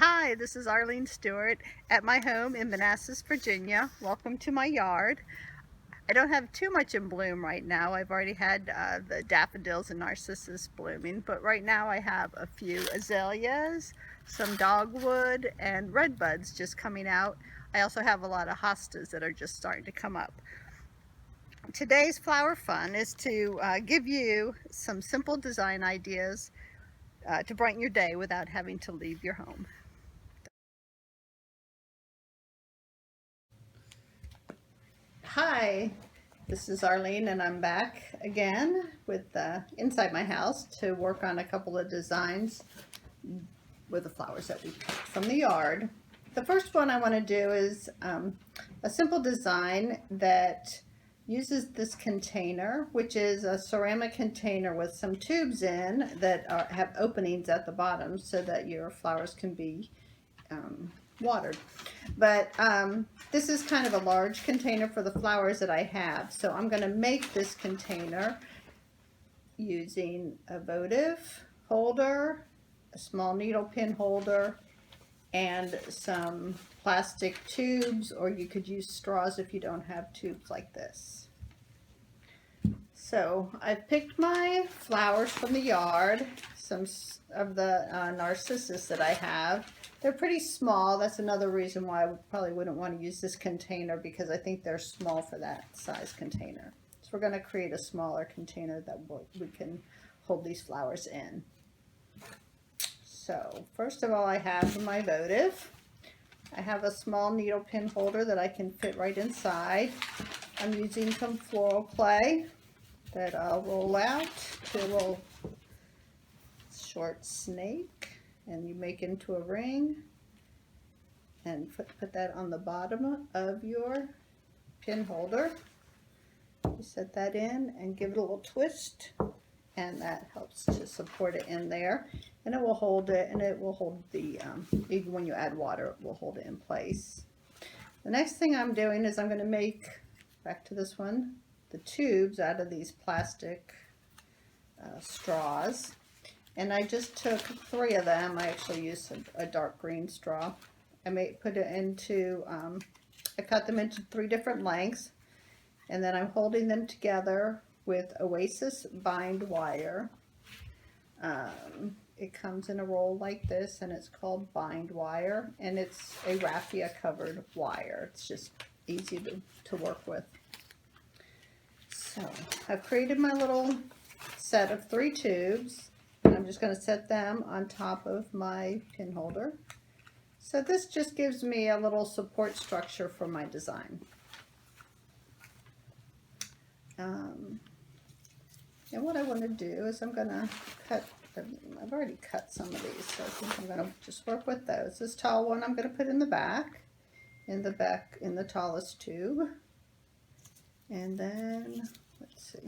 Hi, this is Arlene Stewart at my home in Manassas, Virginia. Welcome to my yard. I don't have too much in bloom right now. I've already had the daffodils and narcissus blooming, but right now I have a few azaleas, some dogwood, and redbuds just coming out. I also have a lot of hostas that are just starting to come up. Today's flower fun is to give you some simple design ideas to brighten your day without having to leave your home. Hi, this is Arlene and I'm back again with inside my house to work on a couple of designs with the flowers that we picked from the yard. The first one I want to do is a simple design that uses this container, which is a ceramic container with some tubes in that have openings at the bottom so that your flowers can be watered. But this is kind of a large container for the flowers that I have. So I'm going to make this container using a votive holder, a small needle pin holder, and some plastic tubes, or you could use straws if you don't have tubes like this. So I've picked my flowers from the yard, some of the narcissus that I have. They're pretty small. That's another reason why I probably wouldn't want to use this container, because I think they're small for that size container. So we're going to create a smaller container that we can hold these flowers in. So first of all, I have my votive. I have a small needle pin holder that I can fit right inside. I'm using some floral clay that I'll roll out to a little short snake, and you make into a ring and put that on the bottom of your pin holder. You set that in and give it a little twist, and that helps to support it in there, and it will hold it, and it will hold the even when you add water, it will hold it in place. The next thing I'm doing is I'm going to make, back to this one, the tubes out of these plastic straws, and I just took 3 of them. I actually used a dark green straw. I put it into, I cut them into 3 different lengths, and then I'm holding them together with Oasis bind wire. It comes in a roll like this, and it's called bind wire, and it's a raffia covered wire. It's just easy to work with. So I've created my little set of 3 tubes, and I'm just going to set them on top of my pin holder. So this just gives me a little support structure for my design. And what I want to do is I'm going to cut, I've already cut some of these, so I think I'm going to just work with those. This tall one I'm going to put in the back, in the tallest tube. And then, let's see,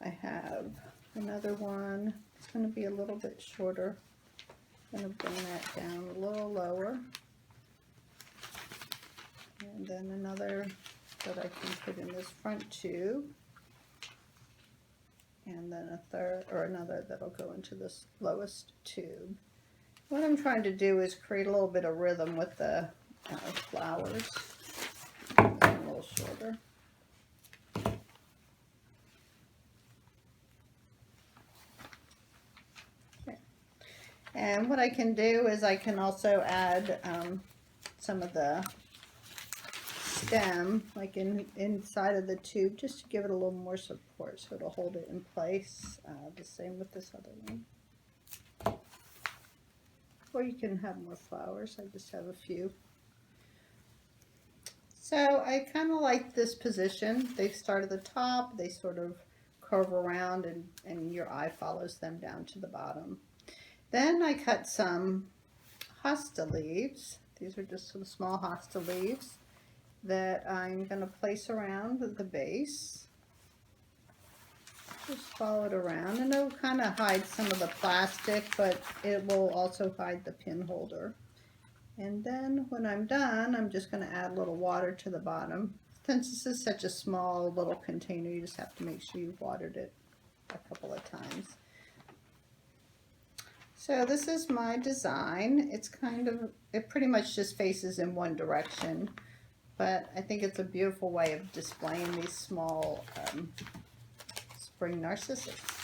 I have another one. It's going to be a little bit shorter. I'm going to bring that down a little lower. And then another that I can put in this front tube. And then a third, or another that'll go into this lowest tube. What I'm trying to do is create a little bit of rhythm with the flowers. A little shorter. Okay. And what I can do is I can also add some of the stem, like inside of the tube, just to give it a little more support, so it'll hold it in place. The same with this other one. Or you can have more flowers. I just have a few. So I kind of like this position. They start at the top, they sort of curve around, and your eye follows them down to the bottom. Then I cut some hosta leaves. These are just some small hosta leaves that I'm going to place around the base. Just follow it around, and it'll kind of hide some of the plastic, but it will also hide the pin holder. And then when I'm done, I'm just going to add a little water to the bottom. Since this is such a small little container, you just have to make sure you've watered it a couple of times. So this is my design. It's kind of, it pretty much just faces in one direction, but I think it's a beautiful way of displaying these small spring narcissus.